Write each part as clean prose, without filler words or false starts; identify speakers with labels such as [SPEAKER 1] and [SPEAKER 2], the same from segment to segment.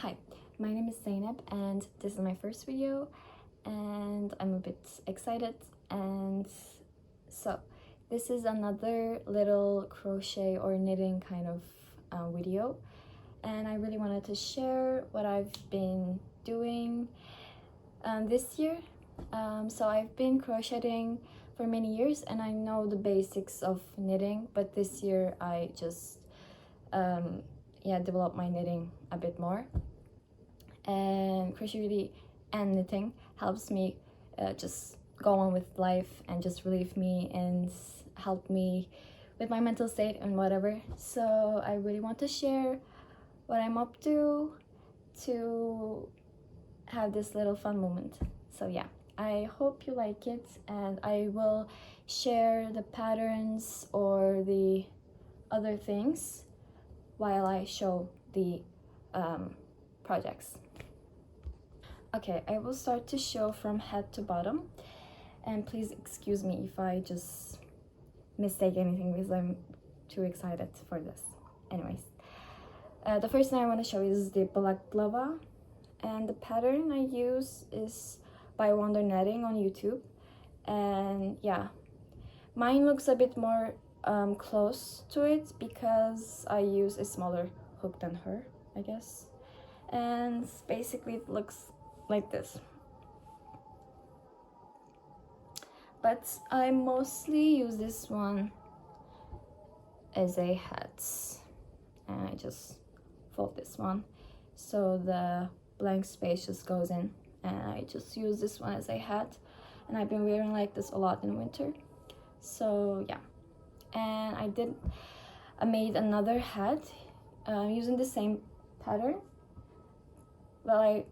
[SPEAKER 1] Hi, my name is Zainab and this is my first video and I'm a bit excited. And so this is another little crochet or knitting kind of video, and I really wanted to share what I've been doing this year. So I've been crocheting for many years and I know the basics of knitting, but this year I just developed my knitting a bit more. And crochet and knitting helps me just go on with life and just relieve me and help me with my mental state and whatever. So I really want to share what I'm up to have this little fun moment. So yeah, I hope you like it, and I will share the patterns or the other things while I show the projects. Okay, I will start to show from head to bottom, and please excuse me if I just mistake anything because I'm too excited for this. Anyways, the first thing I want to show is the balaclava, and the pattern I use is by Wonder Netting on YouTube. And yeah, mine looks a bit more close to it because I use a smaller hook than her, I guess. And basically it looks like this, but I mostly use this one as a hat, and I just fold this one so the blank space just goes in, and I just use this one as a hat, and I've been wearing like this a lot in winter. So yeah, and I made another hat using the same pattern. Well, I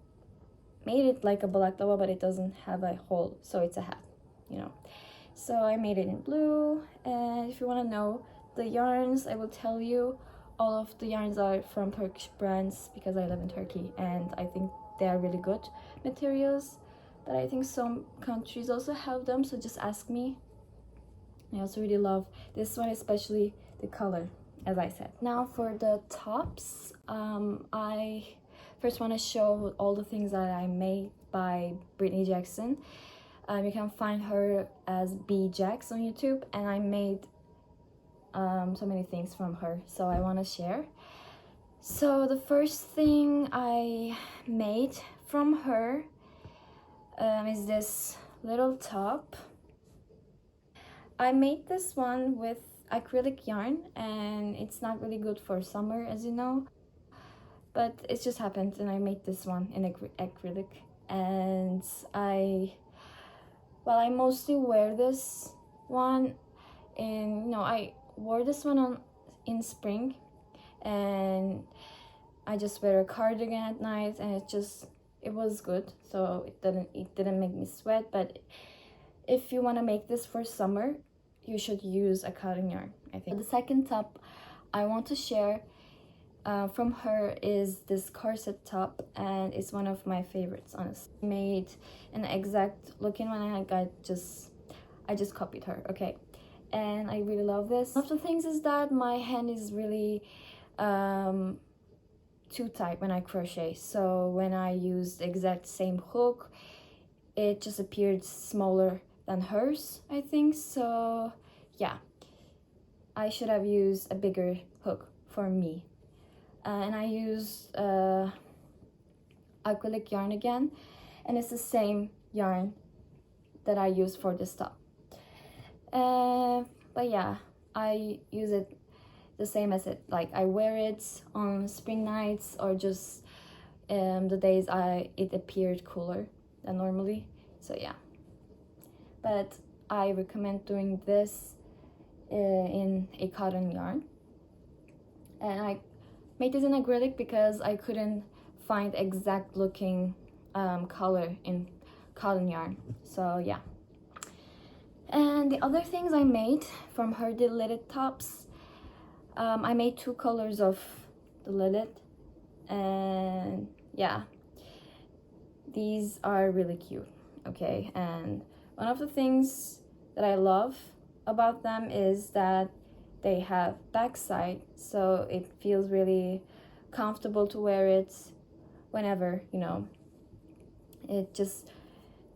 [SPEAKER 1] made it like a balaclava, but it doesn't have a hole, so it's a hat, you know. So I made it in blue, and if you want to know the yarns, I will tell you. All of the yarns are from Turkish brands because I live in Turkey, and I think they are really good materials, but I think some countries also have them, so just ask me. I also really love this one, especially the color, as I said. Now for the tops, I first want to show all the things that I made by Brittany Jackson. You can find her as BJAX on YouTube, and I made so many things from her, so I want to share. So the first thing I made from her is this little top. I made this one with acrylic yarn, and it's not really good for summer, as you know, but it just happened, and I made this one in acrylic. And I mostly wear this one in, I wore this one in spring, and I just wear a cardigan at night, and it was good, so it didn't make me sweat. But if you want to make this for summer, you should use a cotton yarn, I think. The second top I want to share from her is this corset top, and it's one of my favorites, honestly. Made an exact looking one, and I just copied her, okay? And I really love this. One of the things is that my hand is really too tight when I crochet, so when I use the exact same hook, it just appeared smaller than hers, I think. So yeah, I should have used a bigger hook for me. And I used acrylic yarn again, and it's the same yarn that I used for this top. But yeah, I use it the same as it, like I wear it on spring nights or just the days it appeared cooler than normally. So yeah, but I recommend doing this in a cotton yarn. And I made this in acrylic because I couldn't find exact looking color in cotton yarn. So yeah. And the other things I made from her, the lilith tops, I made two colors of the lilith, and yeah, these are really cute, okay? And one of the things that I love about them is that they have backside, so it feels really comfortable to wear it whenever, you know. It just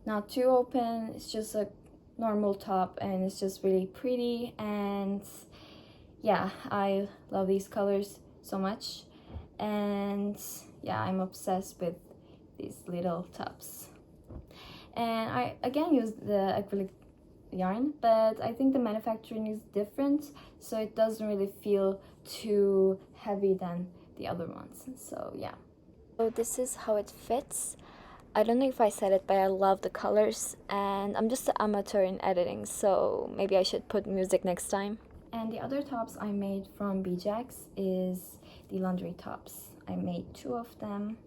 [SPEAKER 1] not too open, it's just a normal top, and it's just really pretty. And yeah, I love these colors so much, and yeah, I'm obsessed with these little tops. And I again used the acrylic yarn, but I think the manufacturing is different, so it doesn't really feel too heavy than the other ones. So yeah, so this is how it fits. I don't know if I said it, but I love the colors, and I'm just an amateur in editing, so maybe I should put music next time. And the other tops I made from BJAX is the lingerie tops. I made 2 of them,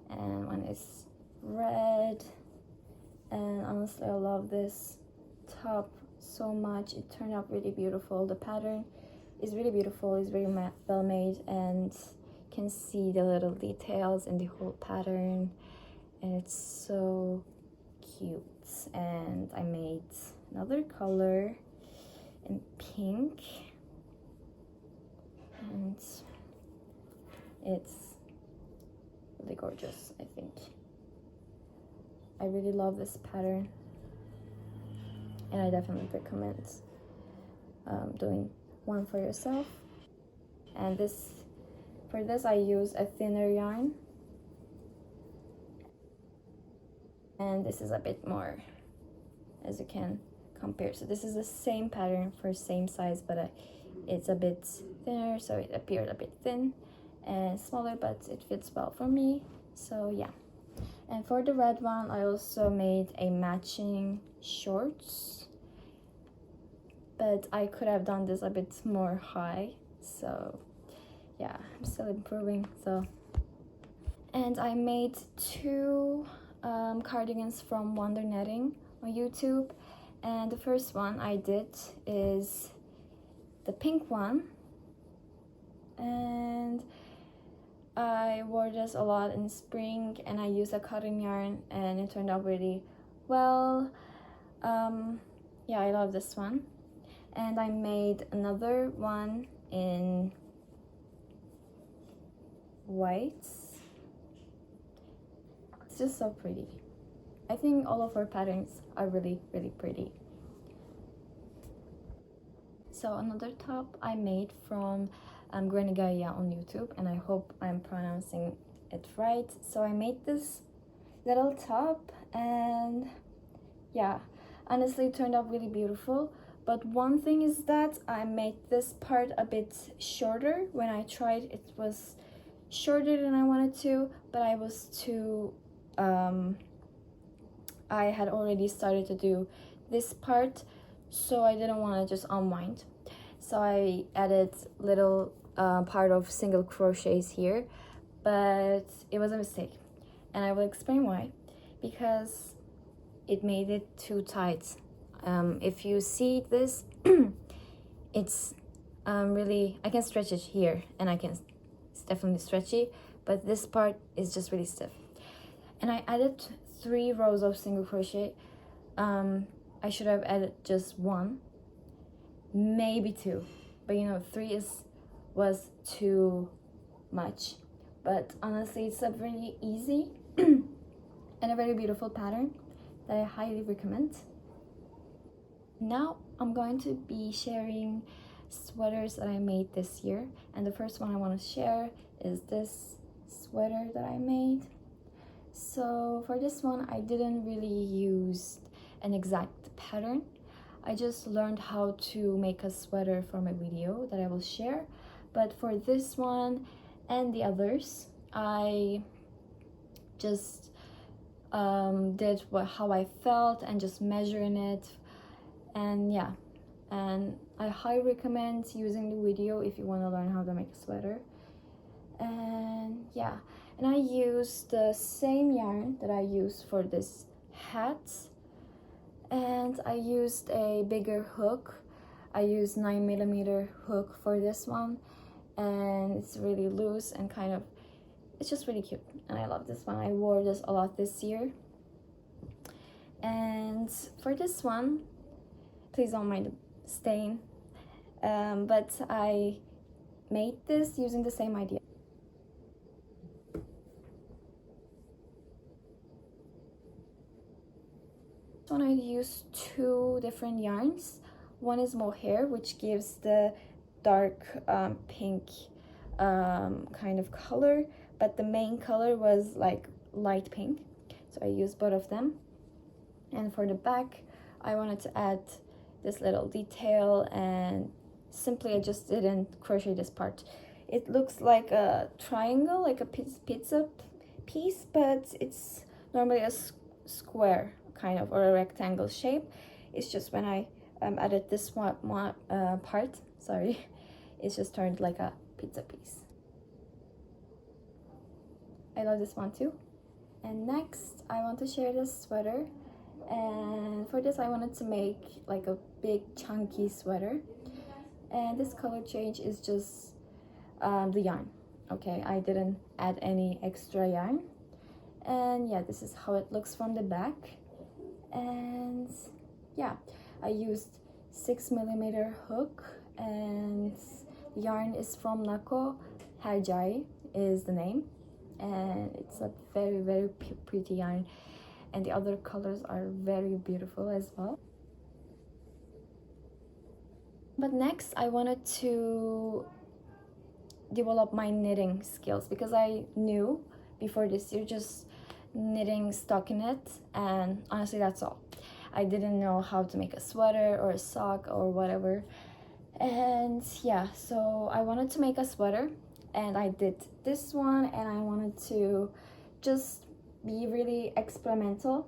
[SPEAKER 1] and one is red, and honestly I love this top so much. It turned out really beautiful. The pattern is really beautiful, it's very well made, and you can see the little details in the whole pattern, and it's so cute. And I made another color in pink, and it's really gorgeous. I think I really love this pattern, and I definitely recommend doing one for yourself. And for this I use a thinner yarn, and this is a bit more, as you can compare. So this is the same pattern for same size, but it's a bit thinner, so it appeared a bit thin and smaller, but it fits well for me. So yeah. And for the red one, I also made a matching shorts, but I could have done this a bit more high, so yeah, I'm still improving. So, and I made 2 cardigans from Wonder Knitting on YouTube, and the first one I did is the pink one, and I wore this a lot in spring, and I used a cotton yarn, and it turned out really well. Yeah, I love this one. And I made another one in white. It's just so pretty. I think all of her patterns are really, really pretty. So another top I made from Granny Gaia on YouTube, and I hope I'm pronouncing it right. So I made this little top, and yeah, honestly it turned out really beautiful. But one thing is that I made this part a bit shorter. When I tried, it was shorter than I wanted to, but I was too I had already started to do this part, so I didn't want to just unwind. So I added little part of single crochets here, but it was a mistake, and I will explain why. Because it made it too tight. If you see this, it's really, I can stretch it here, and it's definitely stretchy, but this part is just really stiff. And I added 3 rows of single crochet. I should have added just 1, maybe 2, but you know, 3 was too much. But honestly, it's a really easy and a very beautiful pattern that I highly recommend. Now I'm going to be sharing sweaters that I made this year, and the first one I want to share is this sweater that I made. So for this one, I didn't really use an exact pattern. I just learned how to make a sweater from a video that I will share. But for this one and the others, I just did how I felt and just measuring it. And yeah, and I highly recommend using the video if you want to learn how to make a sweater. And yeah, and I used the same yarn that I used for this hat, and I used a bigger hook. I used 9mm hook for this one, and it's really loose and kind of, it's just really cute, and I love this one. I wore this a lot this year. And for this one, please don't mind the stain, but I made this using the same idea. This one I used two different yarns. One is mohair, which gives the dark pink kind of color, but the main color was like light pink, so I used both of them. And for the back, I wanted to add this little detail, and simply I just didn't crochet this part. It looks like a triangle, like a pizza piece, but it's normally a square kind of, or a rectangle shape. It's just when I added this part, sorry, it's just turned like a pizza piece. I love this one too. And next I want to share this sweater, and for this I wanted to make like a big chunky sweater, and this color change is just the yarn. Okay, I didn't add any extra yarn, and yeah, this is how it looks from the back. And yeah, I used 6mm hook, and the yarn is from Nako Hajai is the name, and it's a very pretty yarn, and the other colors are very beautiful as well. But next I wanted to develop my knitting skills, because I knew before this year just knitting stockinette, and honestly that's all. I didn't know how to make a sweater or a sock or whatever. And yeah, so I wanted to make a sweater, and I did this one, and I wanted to just be really experimental,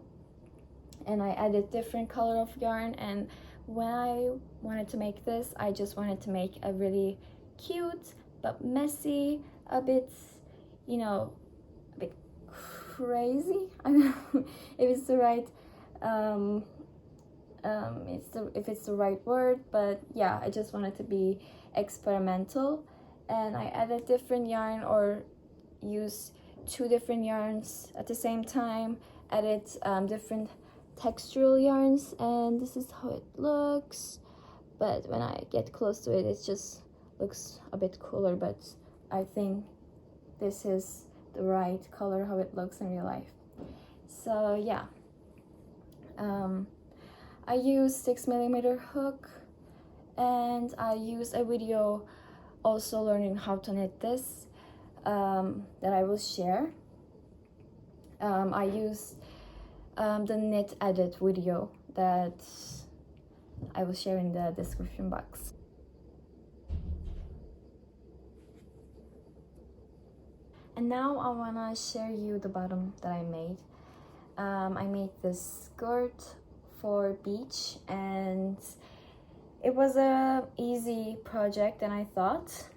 [SPEAKER 1] and I added different color of yarn. And when I wanted to make this, I just wanted to make a really cute but messy, a bit, you know, a bit crazy. I don't know if it's the right if it's the right word, but yeah, I just wanted to be experimental, and I added different yarn, or use two different yarns at the same time, added different textural yarns, and this is how it looks. But when I get close to it, it just looks a bit cooler, but I think this is the right color how it looks in real life. So yeah, I use 6mm hook, and I use a video also learning how to knit this that I will share. I use the knitedit video that I will share in the description box. And now I wanna share you the bottom that I made. I made this skirt for beach, and it was a easy project than I thought.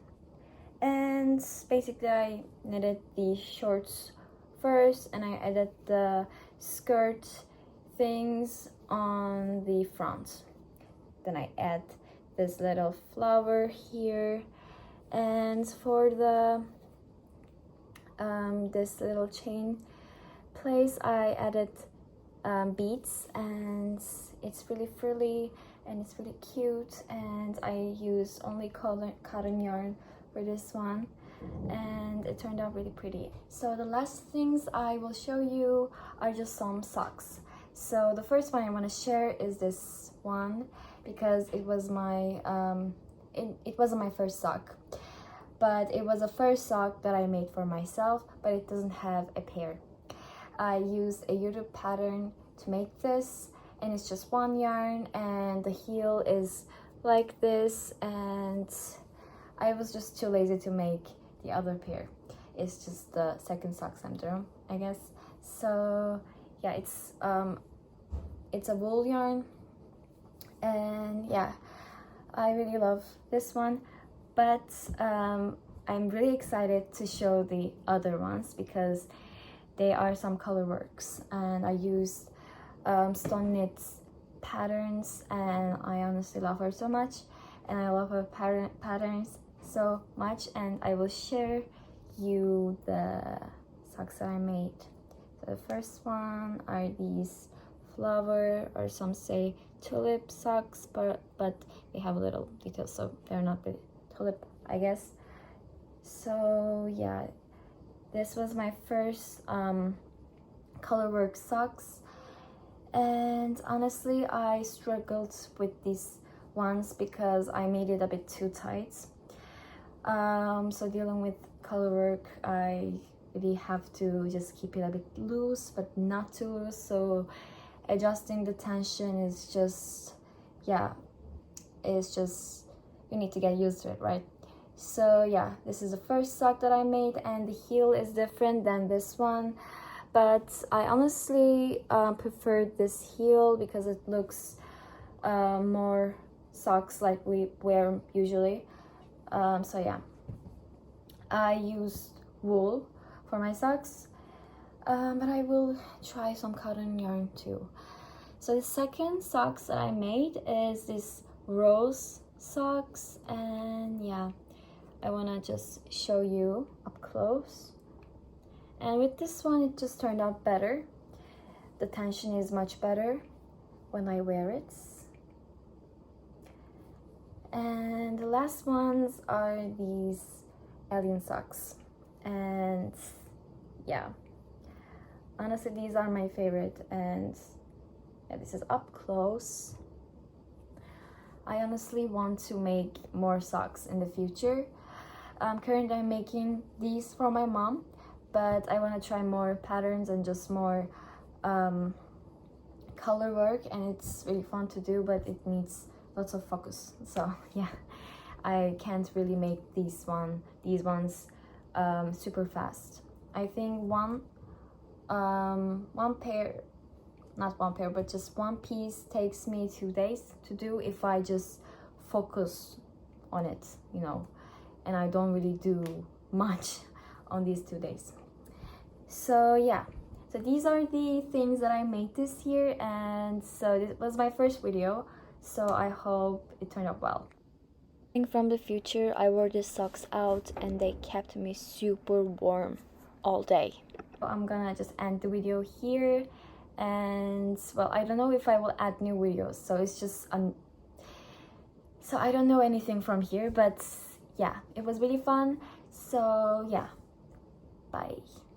[SPEAKER 1] And basically I knitted the shorts first, and I added the skirt things on the front. Then I add this little flower here, and for the this little chain place I added beads, and it's really frilly and it's really cute, and I use only cotton yarn for this one, and it turned out really pretty. So the last things I will show you are just some socks. So the first one I want to share is this one, because it was my it wasn't my first sock, but it was a first sock that I made for myself, but it doesn't have a pair. I used a YouTube pattern to make this, and it's just one yarn, and the heel is like this, and I was just too lazy to make the other pair. It's just the second sock syndrome, I guess. So yeah, it's a wool yarn, and yeah, I really love this one. But I'm really excited to show the other ones, because they are some color works, and I used Stone Knit's patterns, and I honestly love her so much, and I love her patterns so much, and I will share you the socks that I made. So the first one are these flower, or some say tulip socks, but they have a little detail, so they're not really tulip, I guess. So yeah, this was my first colorwork socks, And honestly, I struggled with these ones because I made it a bit too tight. So dealing with color work, I really have to just keep it a bit loose but not too loose, so adjusting the tension is just, yeah, it's just, you need to get used to it, right? So yeah, this is the first sock that I made, and the heel is different than this one, but I honestly prefer this heel because it looks more socks like we wear usually. So yeah, I used wool for my socks, but I will try some cotton yarn too. So the second socks that I made is this rose socks, and yeah, I want to just show you up close. And with this one, it just turned out better. The tension is much better when I wear it. And the last ones are these alien socks, and yeah, honestly these are my favorite. And yeah, this is up close. I honestly want to make more socks in the future. Currently I'm making these for my mom, but I want to try more patterns and just more color work, and it's really fun to do, but it needs lots of focus. So yeah, I can't really make these ones super fast. I think one pair, not one pair, but just one piece takes me 2 days to do if I just focus on it, you know, and I don't really do much on these 2 days. So yeah, so these are the things that I made this year, and so this was my first video, so I hope it turned out well. From the future, I wore these socks out and they kept me super warm all day. So I'm gonna just end the video here, and well, I don't know if I will add new videos, so it's just so I don't know anything from here, but yeah, it was really fun. So yeah, bye.